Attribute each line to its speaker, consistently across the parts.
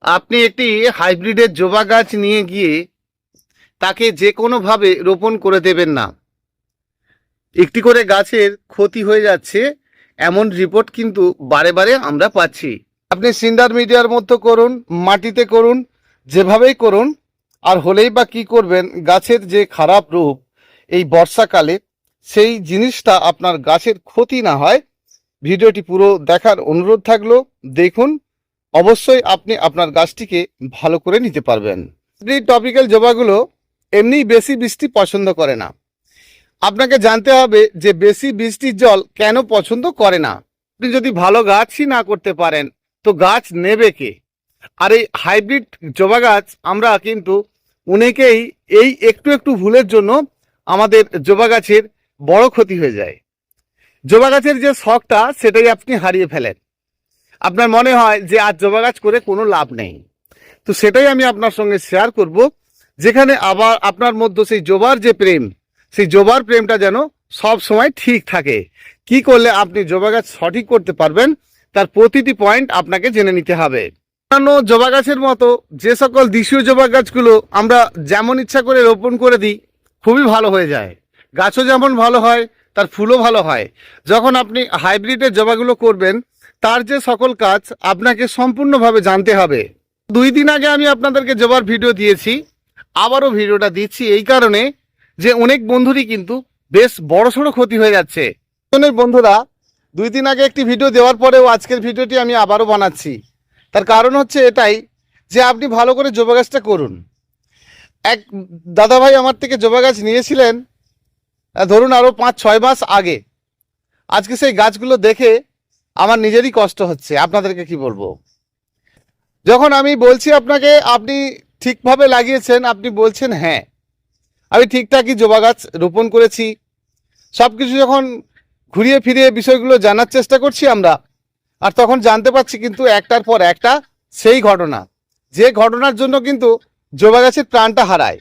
Speaker 1: আপনি একটি হাইব্রিডের জবা গাছ নিয়ে গিয়ে তাকে যে কোনোভাবে রোপণ করে দেবেন না। একটি করে গাছের ক্ষতি হয়ে যাচ্ছে এমন রিপোর্ট কিন্তু বারে বারে আমরা পাচ্ছি। আপনি সিন্ডার মিডিয়ার মধ্যে করুন, মাটিতে করুন, যেভাবেই করুন, আর হলেই বা কি করবেন, গাছের যে খারাপ রূপ এই বর্ষাকালে, সেই জিনিসটা আপনার গাছের ক্ষতি না হয়। ভিডিওটি পুরো দেখার অনুরোধ থাকলো, দেখুন। অবশ্যই আপনি আপনার গাছটিকে ভালো করে নিতে পারবেন। টপিক্যাল জবাগুলো এমনি বেশি বৃষ্টি পছন্দ করে না। আপনাকে জানতে হবে যে বেশি বৃষ্টির জল কেন পছন্দ করে না। আপনি যদি ভালো গাছই না করতে পারেন তো গাছ নেবে কে? আর এই হাইব্রিড জবা গাছ আমরা কিন্তু অনেকেই এই একটু একটু ভুলের জন্য আমাদের জবা গাছের বড় ক্ষতি হয়ে যায়। জবা গাছের যে শখটা সেটাই আপনি হারিয়ে ফেলেন। আপনার মনে হয় যে আর জবা গাছ করে কোনো লাভ নেই। তো সেটাই আমি আপনার সঙ্গে শেয়ার করব, যেখানে আবার আপনার মধ্যে সেই জবার যে প্রেম, সেই জবার প্রেমটা যেন সব সময় ঠিক থাকে। কি করলে আপনি জবা গাছ সঠিক করতে পারবেন তার প্রতিটি পয়েন্ট আপনাকে জেনে নিতে হবে। অন্যান্য জবা গাছের মতো যে সকল দেশীয় জবা গাছগুলো আমরা যেমন ইচ্ছা করে রোপণ করে দিই, খুবই ভালো হয়ে যায়, গাছও যেমন ভালো হয় তার ফুলও ভালো হয়। যখন আপনি হাইব্রিডের জবাগুলো করবেন তার যে সকল কাজ আপনাকে সম্পূর্ণভাবে জানতে হবে। 2 দিন আগে আমি আপনাদেরকে জবার ভিডিও দিয়েছি, আবারও ভিডিওটা দিচ্ছি এই কারণে যে অনেক বন্ধুরই কিন্তু বেশ বড়সড় ক্ষতি হয়ে যাচ্ছে। অনেক বন্ধুরা 2 দিন আগে একটি ভিডিও দেওয়ার পরেও আজকের ভিডিওটি আমি আবারও বানাচ্ছি। তার কারণ হচ্ছে এটাই যে আপনি ভালো করে জবা গাছটা করুন। এক দাদাভাই আমার থেকে জবা গাছ নিয়েছিলেন ধরুন আরও 5-6 মাস আগে। আজকে সেই গাছগুলো দেখে আমার নিজেরই কষ্ট হচ্ছে, আপনাদেরকে কি বলবো। যখন আমি বলছি আপনাকে আপনি ঠিকভাবে লাগিয়েছেন, আপনি বলছেন হ্যাঁ আমি ঠিকঠাকই জবা গাছ রোপণ করেছি। সব কিছু যখন ঘুরিয়ে ফিরিয়ে বিষয়গুলো জানার চেষ্টা করছি আমরা, আর তখন জানতে পারছি কিন্তু একটার পর একটা সেই ঘটনা, যে ঘটনার জন্য কিন্তু জবা গাছের প্রাণটা হারায়।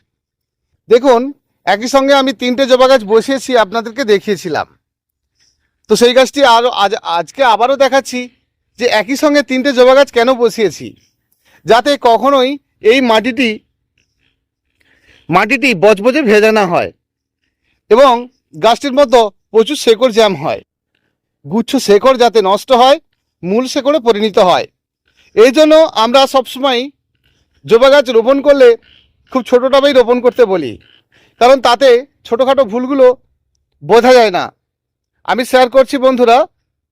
Speaker 1: দেখুন, একই সঙ্গে আমি 3টে জবা গাছ বসিয়েছি, আপনাদেরকে দেখিয়েছিলাম। তো সেই গাছটি আরও আজকে আবারও দেখাচ্ছি যে একই সঙ্গে 3টে জবা গাছ কেন বসিয়েছি, যাতে কখনোই এই মাটিটি বজবজে ভেজা না হয় এবং গাছটির মতো প্রচুর শেকড় জ্যাম হয়, গুচ্ছ শেকড় যাতে নষ্ট হয়, মূল শেকড়ে পরিণত হয়। এই জন্য আমরা সবসময় জবা গাছ রোপণ করলে খুব ছোটো টবেই রোপণ করতে বলি, কারণ তাতে ছোটোখাটো ভুলগুলো বোঝা যায় না। আমি শেয়ার করছি বন্ধুরা।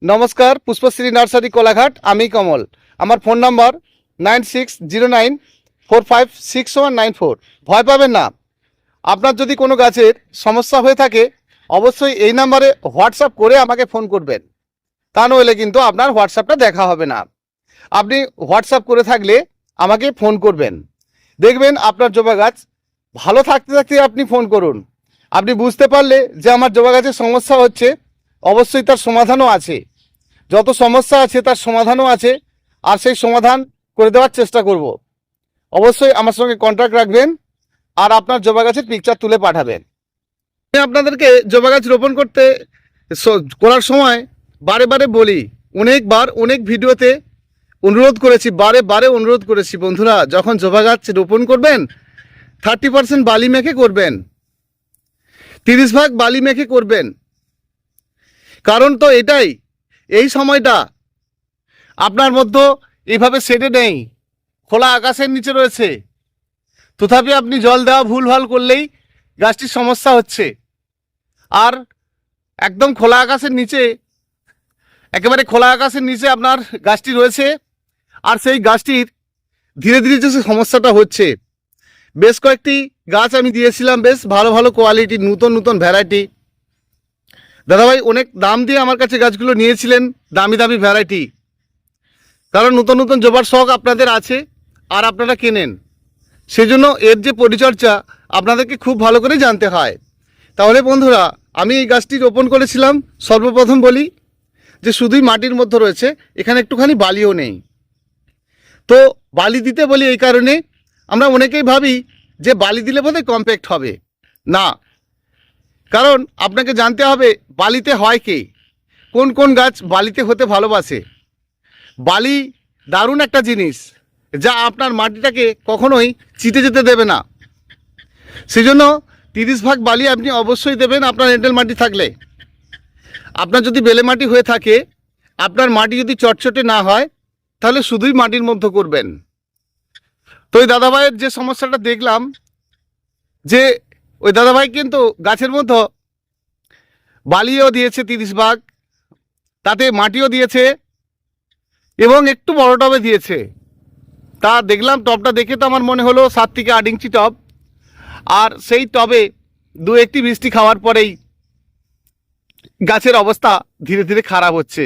Speaker 1: নমস্কার, পুষ্পশ্রী নার্সারি কোলাঘাট, আমি কমল। আমার ফোন নাম্বার 9609456194। ভয় পাবেন না। আপনার যদি কোনো গাছের সমস্যা হয়ে থাকে অবশ্যই এই নাম্বারে হোয়াটসঅ্যাপ করে আমাকে ফোন করবেন, তা নইলে কিন্তু আপনার হোয়াটসঅ্যাপটা দেখা হবে না। আপনি হোয়াটসঅ্যাপ করে থাকলে আমাকে ফোন করবেন, দেখবেন আপনার জবা গাছ ভালো থাকতে থাকতে আপনি ফোন করুন। আপনি বুঝতে পারলে যে আমার জবা গাছের সমস্যা হচ্ছে, অবশ্যই তার সমাধানও আছে। যত সমস্যা আছে তার সমাধানও আছে, আর সেই সমাধান করে দেওয়ার চেষ্টা করব। অবশ্যই আমার সঙ্গে কন্ট্যাক্ট রাখবেন আর আপনার জবা গাছের পিকচার তুলে পাঠাবেন। আমি আপনাদেরকে জবা গাছ রোপণ করার সময় বারে বারে বলি, অনেকবার অনেক ভিডিওতে অনুরোধ করেছি, বারে বারে অনুরোধ করেছি, বন্ধুরা যখন জবা গাছ রোপণ করবেন 30% বালি মেখে করবেন, 30 ভাগ বালি মেখে করবেন। কারণ তো এটাই, এই সময়টা আপনার মধ্যে এইভাবে শেডে নেই, খোলা আকাশের নিচে রয়েছে, তথাপি আপনি জল দেওয়া ভুলভাল করলেই গাছটির সমস্যা হচ্ছে। আর একদম খোলা আকাশের নিচে, একেবারে খোলা আকাশের নিচে আপনার গাছটি রয়েছে, আর সেই গাছটির ধীরে ধীরে যে সমস্যাটা হচ্ছে। বেশ কয়েকটি গাছ আমি দিয়েছিলাম, বেশ ভালো ভালো কোয়ালিটির নতুন নতুন ভ্যারাইটি। দাদাভাই অনেক দাম দিয়ে আমার কাছে গাছগুলো নিয়েছিলেন, দামি দামি ভ্যারাইটি, কারণ নতুন নতুন জবার শখ আপনাদের আছে আর আপনারা কেনেন, সেজন্য এর যে পরিচর্যা আপনাদেরকে খুব ভালো করে জানতে হয়। তাহলে বন্ধুরা, আমি এই গাছটি রোপণ করেছিলাম, সর্বপ্রথম বলি যে শুধুই মাটির মধ্যে রয়েছে, এখানে একটুখানি বালিও নেই। তো বালি দিতে বলি এই কারণে, আমরা অনেকেই ভাবি যে বালি দিলে বোধহয় কম্প্যাক্ট হবে না, কারণ আপনাকে জানতে হবে বালিতে হয় কি, কোন কোন গাছ বালিতে হতে ভালোবাসে। বালি দারুণ একটা জিনিস, যা আপনার মাটিটাকে কখনোই চিটে যেতে দেবে না। সেজন্য 30 ভাগ বালি আপনি অবশ্যই দেবেন আপনার এঁটেল মাটি থাকলে। আপনার যদি বেলে মাটি হয়ে থাকে, আপনার মাটি যদি চটচটে না হয়, তাহলে শুধুই মাটির মধ্যে করবেন। তো ওই দাদাভাইয়ের যে সমস্যাটা দেখলাম, যে ওই দাদাভাই কিন্তু গাছের মধ্যে বালিও দিয়েছে 30 ভাগ, তাতে মাটিও দিয়েছে এবং একটু বড় টবে দিয়েছে। তা দেখলাম টবটা দেখে তো আমার মনে হলো 7 থেকে 8 ইঞ্চি টব, আর সেই টবে 2-1টি বৃষ্টি খাওয়ার পরেই গাছের অবস্থা ধীরে ধীরে খারাপ হচ্ছে।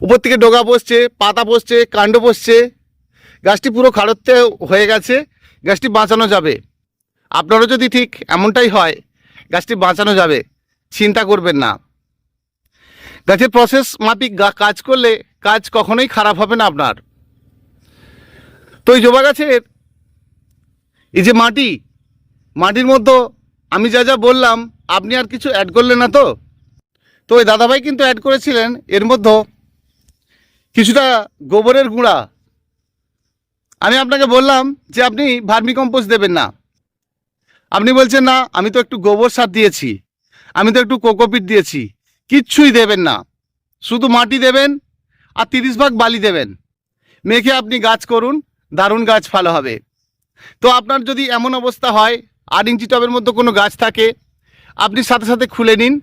Speaker 1: উপর থেকে ডগা পড়ছে, পাতা পড়ছে, কাণ্ড পড়ছে, গাছটি পুরো খাড়ত্তে হয়ে গেছে। গাছটি বাঁচানো যাবে, আপনারও যদি ঠিক এমনটাই হয়, গাছটি বাঁচানো যাবে, চিন্তা করবেন না। গাছের প্রসেস মাফিক কাজ করলে কাজ কখনোই খারাপ হবে না আপনার। তো এই জবা গাছের এই যে মাটির মধ্যে আমি যা যা বললাম, আপনি আর কিছু অ্যাড করলেন না তো? তো ওই দাদাভাই কিন্তু অ্যাড করেছিলেন এর মধ্যে কিছুটা গোবরের গুঁড়া। আমি আপনাকে বললাম যে আপনি ভার্মি কম্পোস্ট দেবেন না। আপনি বলছেন না, আমি তো একটু গোবর সার দিয়েছি, আমি তো একটু কোকোপিট দিয়েছি। কিচ্ছুই দেবেন না, শুধু মাটি দেবেন আর 30 ভাগ বালি দেবেন। মেখে আপনি গাছ করুন, দারুণ গাছ ভালো হবে। তো আপনার যদি এমন অবস্থা হয় 8 ইঞ্চি টবের মধ্যে কোনো গাছ থাকে, আপনি সাথে সাথে খুলে নিন।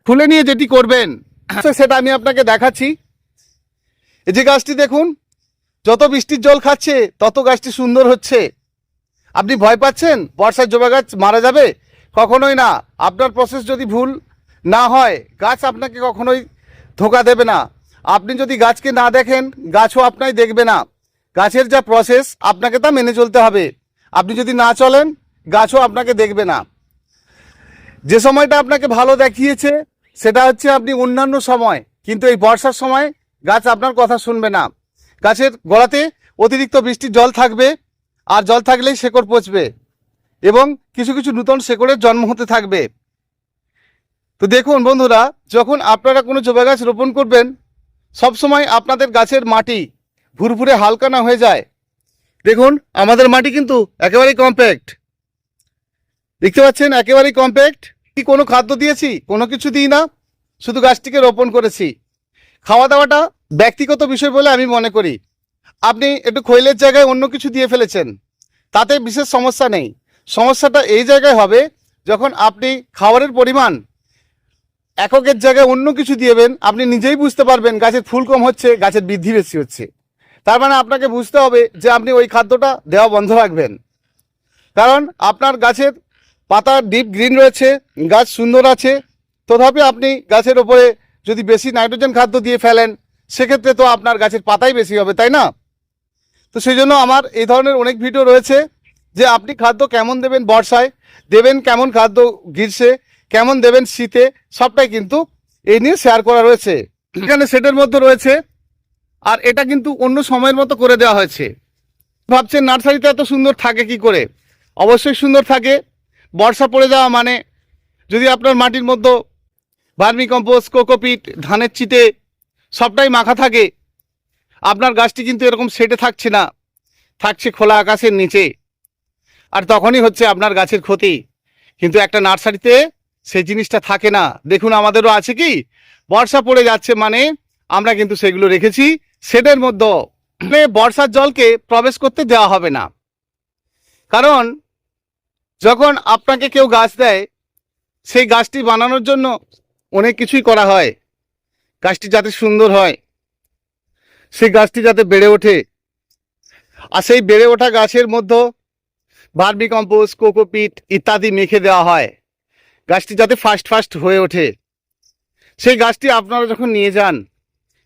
Speaker 1: খুলে নিয়ে যেটি করবেন সেটা আমি আপনাকে দেখাচ্ছি। এই যে গাছটি দেখুন, যত বৃষ্টির জল খাচ্ছে তত গাছটি সুন্দর হচ্ছে। আপনি ভয় পাচ্ছেন বর্ষার জবা গাছ মারা যাবে? কখনোই না। আপনার প্রসেস যদি ভুল না হয়, গাছ আপনাকে কখনোই ধোঁকা দেবে না। আপনি যদি গাছকে না দেখেন, গাছও আপনাকে দেখবে না। গাছের যা প্রসেস আপনাকে তা মেনে চলতে হবে। আপনি যদি না চলেন, গাছও আপনাকে দেখবে না। যে সময়টা আপনাকে ভালো দেখিয়েছে সেটা হচ্ছে আপনি অন্যান্য সময়, কিন্তু এই বর্ষার সময় গাছ আপনার কথা শুনবে না। গাছের গোড়াতে অতিরিক্ত বৃষ্টির জল থাকবে, আর জল থাকলেই শেকড় পচবে এবং কিছু কিছু নূতন শেকড়ের জন্ম হতে থাকবে। তো দেখুন বন্ধুরা, যখন আপনারা কোনো জবা গাছ রোপণ করবেন, সবসময় আপনাদের গাছের মাটি ভুরভুরে হালকা না হয়ে যায়। দেখুন আমাদের মাটি কিন্তু একেবারেই কমপ্যাক্ট, দেখতে পাচ্ছেন, একেবারেই কমপ্যাক্ট। কি কোনো খাদ্য দিয়েছি? কোনো কিছু দিই না, শুধু গাছটিকে রোপণ করেছি। খাওয়া দাওয়াটা ব্যক্তিগত বিষয় বলে আমি মনে করি। আপনি একটু খৈলের জায়গায় অন্য কিছু দিয়ে ফেলেছেন, তাতে বিশেষ সমস্যা নেই। সমস্যাটা এই জায়গায় হবে যখন আপনি খাবারের পরিমাণ এককের জায়গায় অন্য কিছু দিয়েবেন। আপনি নিজেই বুঝতে পারবেন গাছের ফুল কম হচ্ছে, গাছের বৃদ্ধি বেশি হচ্ছে। তার মানে আপনাকে বুঝতে হবে যে আপনি ওই খাদ্যটা দেওয়া বন্ধ রাখবেন। কারণ আপনার গাছের পাতা ডিপ গ্রিন রয়েছে, গাছ সুন্দর আছে, তথাপি আপনি গাছের ওপরে যদি বেশি নাইট্রোজেন খাদ্য দিয়ে ফেলেন, সেক্ষেত্রে তো আপনার গাছের পাতাই বেশি হবে, তাই না? তো সেই জন্য আমার এই ধরনের অনেক ভিডিও রয়েছে যে আপনি খাদ্য কেমন দেবেন বর্ষায়, দেবেন কেমন খাদ্য গ্রীষ্মে, কেমন দেবেন শীতে, সবটাই কিন্তু এই নিয়ে শেয়ার করা রয়েছে। এখানে সেটের মধ্যে রয়েছে, আর এটা কিন্তু অন্য সময়ের মতো করে দেওয়া হয়েছে। ভাবছেন নার্সারিতে এত সুন্দর থাকে কি করে? অবশ্যই সুন্দর থাকে। বর্ষা পড়ে যাওয়া মানে, যদি আপনার মাটির মধ্যে ভার্মি কম্পোস্ট, কোকোপিট, ধানের চিটে সবটাই মাখা থাকে, আপনার গাছটি কিন্তু এরকম সেটে থাকছে না, থাকছে খোলা আকাশের নিচে, আর তখনই হচ্ছে আপনার গাছের ক্ষতি। কিন্তু একটা নার্সারিতে সেই জিনিসটা থাকে না। দেখুন আমাদেরও আছে কি, বর্ষা পড়ে যাচ্ছে মানে আমরা কিন্তু সেগুলো রেখেছি শেডের মধ্যে। বর্ষার জলকে প্রবেশ করতে দেওয়া হবে না। কারণ যখন আপনাকে কেউ গাছ দেয়, সেই গাছটি বানানোর জন্য অনেক কিছুই করা হয়। গাছটি যাতে সুন্দর হয়, সেই গাছটি যাতে বেড়ে ওঠে, আর সেই বেড়ে ওঠা গাছের মধ্যে ভার্মি কম্পোস্ট, কোকোপিট ইত্যাদি মেখে দেওয়া হয়, গাছটি যাতে ফাস্ট হয়ে ওঠে। সেই গাছটি আপনারা যখন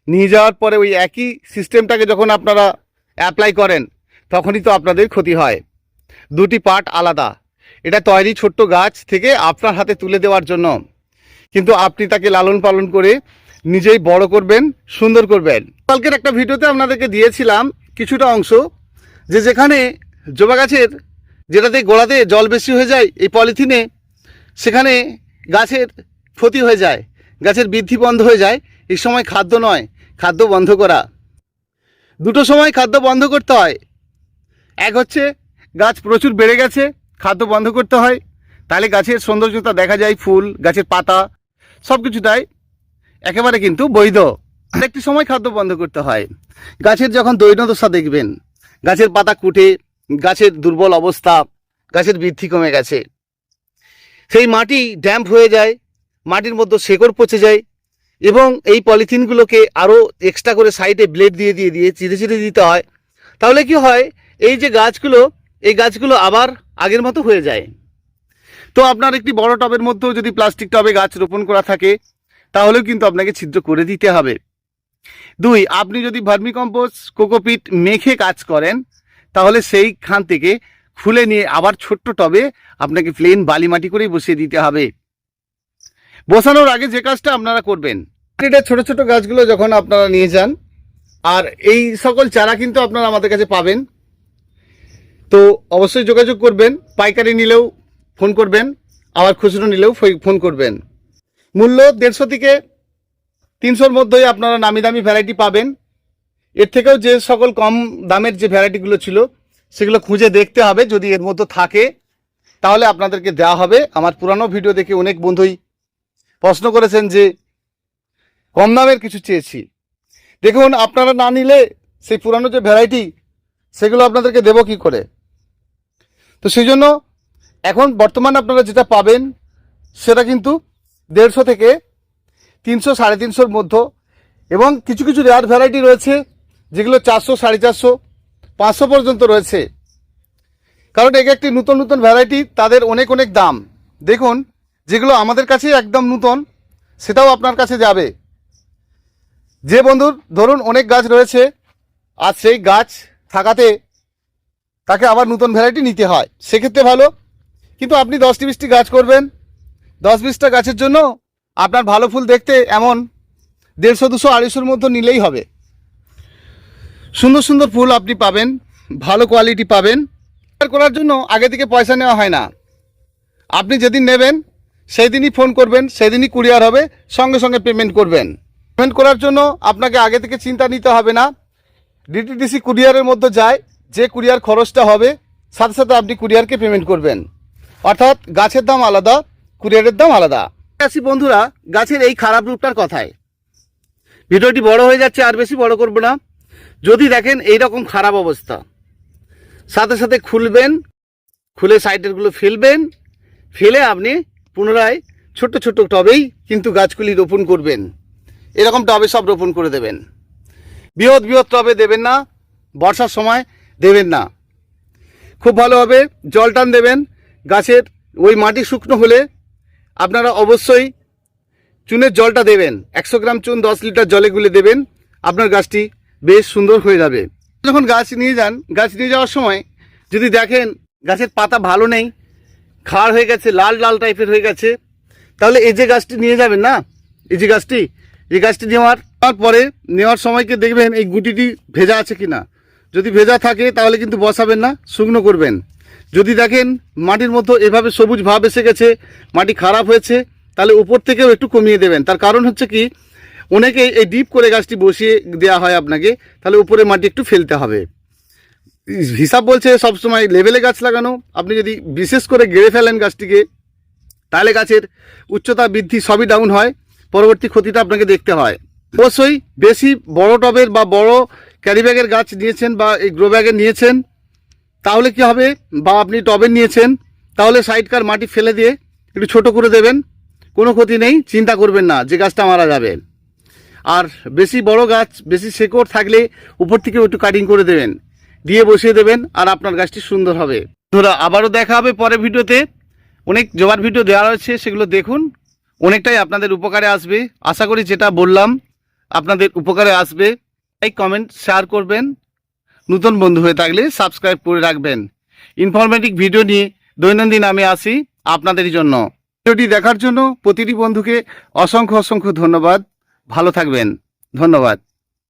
Speaker 1: নিয়ে যাওয়ার পরে ওই একই সিস্টেমটাকে যখন আপনারা অ্যাপ্লাই করেন, তখনই তো আপনাদের ক্ষতি হয়। দুটি পার্ট আলাদা। এটা তৈরি ছোট্ট গাছ থেকে আপনার হাতে তুলে দেওয়ার জন্য, কিন্তু আপনি তাকে লালন পালন করে নিজেই বড় করবেন, সুন্দর করবেন। কালকের একটা ভিডিওতে আপনাদেরকে দিয়েছিলাম কিছুটা অংশ, যে যেখানে জবা গাছের যেটাতে গোড়াতে জল বেশি হয়ে যায় এই পলিথিনে, সেখানে গাছের ক্ষতি হয়ে যায়, গাছের বৃদ্ধি বন্ধ হয়ে যায়। এই সময় খাদ্য নয়, খাদ্য বন্ধ করা। দুটো সময় খাদ্য বন্ধ করতে হয়। এক হচ্ছে গাছ প্রচুর বেড়ে গেছে, খাদ্য বন্ধ করতে হয়, তাহলে গাছের সৌন্দর্যতা দেখা যায়, ফুল, গাছের পাতা সব কিছুটাই একেবারে কিন্তু বৈধ। আরেকটি সময় খাদ্য বন্ধ করতে হয়, গাছের যখন দৈন্যদশা দেখবেন, গাছের পাতা কুটে, গাছের দুর্বল অবস্থা, গাছের বৃদ্ধি কমে গেছে, সেই মাটি ড্যাম্প হয়ে যায়, মাটির মধ্যে শেকড় পচে যায়, এবং এই পলিথিনগুলোকে আরও এক্সট্রা করে সাইডে ব্লেড দিয়ে দিয়ে দিয়ে চিরে চিরে দিতে হয়। তাহলে কি হয়, এই যে গাছগুলো, এই গাছগুলো আবার আগের মতো হয়ে যায়। তো আপনার একটি বড় টবের মধ্যেও যদি প্লাস্টিক টবে গাছ রোপণ করা থাকে, তাহলেও কিন্তু আপনাকে ছিদ্র করে দিতে হবে। 2, আপনি যদি ভার্মিকম্পোস্ট, কোকোপিট মেখে কাজ করেন, তাহলে সেইখান থেকে খুলে নিয়ে আবার ছোট্ট টবে আপনাকে প্লেন বালি মাটি করেই বসিয়ে দিতে হবে। বসানোর আগে যে কাজটা আপনারা করবেন, এটা ছোট ছোট গাছগুলো যখন আপনারা নিয়ে যান, আর এই সকল চারা কিন্তু আপনারা আমাদের কাছে পাবেন, তো অবশ্যই যোগাযোগ করবেন। পাইকারি নিলেও ফোন করবেন, আবার খুচরো নিলেও ফোন করবেন। মূল্য 150 থেকে 300-র মধ্যেই আপনারা নামি দামি ভ্যারাইটি পাবেন। এর থেকেও যে সকল কম দামের যে ভ্যারাইটিগুলো ছিল সেগুলো খুঁজে দেখতে হবে, যদি এর মধ্যে থাকে তাহলে আপনাদেরকে দেওয়া হবে। আমার পুরানো ভিডিও দেখে অনেক বন্ধুই প্রশ্ন করেছেন যে কম দামের কিছু চেয়েছি। দেখুন, আপনারা না নিলে সেই পুরানো যে ভ্যারাইটি সেগুলো আপনাদেরকে দেবো কি করে? তো সেই জন্য এখন বর্তমান আপনারা যেটা পাবেন সেটা কিন্তু 150 থেকে 300, 350-র মধ্যে, এবং কিছু কিছু রেয়ার ভ্যারাইটি রয়েছে যেগুলো 400, 450, 500 পর্যন্ত রয়েছে। কারণ এক একটি নতুন নতুন ভ্যারাইটি, তাদের অনেক অনেক দাম। দেখুন, যেগুলো আমাদের কাছে একদম নতুন সেটাও আপনার কাছে যাবে। যে বন্ধুর ধরুন অনেক গাছ রয়েছে, আর সেই গাছ থাকাতে তাকে আবার নতুন ভ্যারাইটি নিতে হয়, সেক্ষেত্রে ভালো। কিন্তু আপনি 10-20টি গাছ করবেন, 10-20টা গাছের জন্য আপনার ভালো ফুল দেখতে এমন 150, 200, 250-র মধ্যে নিলেই হবে। সুন্দর সুন্দর ফুল আপনি পাবেন, ভালো কোয়ালিটি পাবেন। করার জন্য আগে থেকে পয়সা নেওয়া হয় না, আপনি যেদিন নেবেন সেই দিনই ফোন করবেন, সেদিনই কুরিয়ার হবে, সঙ্গে সঙ্গে পেমেন্ট করবেন। পেমেন্ট করার জন্য আপনাকে আগে থেকে চিন্তা নিতে হবে না। ডিটিডিসি কুরিয়ারের মধ্যে যায়, যে কুরিয়ার খরচটা হবে সাথে সাথে আপনি কুরিয়ারকে পেমেন্ট করবেন। অর্থাৎ গাছের দাম আলাদা, কুরিয়ারের দাম আলাদা। আসি বন্ধুরা গাছের এই খারাপ রূপটার কথায়। ভিডিওটি বড় হয়ে যাচ্ছে, আর বেশি বড় করব না। যদি দেখেন এই রকম খারাপ অবস্থা, সাথে সাথে খুলবেন, খুলে সাইডেরগুলো ফেলবেন, ফেলে আপনি পুনরায় ছোট্ট ছোট্ট টবেই কিন্তু গাছগুলি রোপণ করবেন। এরকম টবে সব রোপণ করে দেবেন। বৃহৎ বৃহৎ টবে দেবেন না, বর্ষার সময় দেবেন না। খুব ভালো হবে জল টান দেবেন। গাছের ওই মাটি শুকনো হলে আপনারা অবশ্যই চুনের জলটা দেবেন। 100 গ্রাম চুন 10 লিটার জলে গুলে দেবেন, আপনার গাছটি বেশ সুন্দর হয়ে যাবে। যখন গাছ নিয়ে যান, গাছ নিয়ে যাওয়ার সময় যদি দেখেন গাছের পাতা ভালো নেই, খাড় হয়ে গেছে, লাল লাল টাইপের হয়ে গেছে, তাহলে এই যে গাছটি নিয়ে যাবেন না, এই গাছটি নেওয়ার পরে নেওয়ার সময়কে দেখবেন এই গুটিটি ভেজা আছে কিনা। যদি ভেজা থাকে তাহলে কিন্তু বসাবেন না, শুকনো করবেন। যদি দেখেন মাটির মধ্যে এভাবে সবুজ ভাব এসে গেছে, মাটি খারাপ হয়েছে, তাহলে উপর থেকেও একটু কমিয়ে দেবেন। তার কারণ হচ্ছে কি, অনেকে এই ডিপ করে গাছটি বসিয়ে দেওয়া হয় আপনাকে, তাহলে উপরে মাটি একটু ফেলতে হবে। হিসাব বলছে সবসময় লেভেলে গাছ লাগানো। আপনি যদি বিশেষ করে গেড়ে ফেলেন গাছটিকে, তাহলে গাছের উচ্চতা বৃদ্ধি সবই ডাউন হয়, পরবর্তী ক্ষতিটা আপনাকে দেখতে হয়। অবশ্যই বেশি বড় টবের বা বড় ক্যারি ব্যাগের গাছ নিয়েছেন বা এই গ্রো ব্যাগের নিয়েছেন, তাহলে কি হবে, বা আপনি টবের নিয়েছেন, তাহলে সাইডকার মাটি ফেলে দিয়ে একটু ছোট করে দেবেন, কোনো ক্ষতি নেই, চিন্তা করবেন না যে গাছটা মারা যাবে। আর বেশি বড় গাছ, বেশি শেকড় থাকলে উপর থেকে একটু কাটিং করে দেবেন, দিয়ে বসিয়ে দেবেন, আর আপনার গাছটি সুন্দর হবে। ধরো আবারও দেখা হবে পরে ভিডিওতে। অনেক জবার ভিডিও দেওয়া রয়েছে, সেগুলো দেখুন, অনেকটাই আপনাদের উপকারে আসবে। আশা করি যেটা বললাম আপনাদের উপকারে আসবে। লাইক, কমেন্ট, শেয়ার করবেন। নতুন বন্ধু হয়ে থাকলে সাবস্ক্রাইব করে রাখবেন। ইনফরমেটিভ ভিডিও নিয়ে দৈনন্দিন আমি আসি আপনাদেরই জন্য। ভিডিওটি দেখার জন্য প্রতিটি বন্ধুকে অসংখ্য অসংখ্য ধন্যবাদ। ভালো থাকবেন, ধন্যবাদ।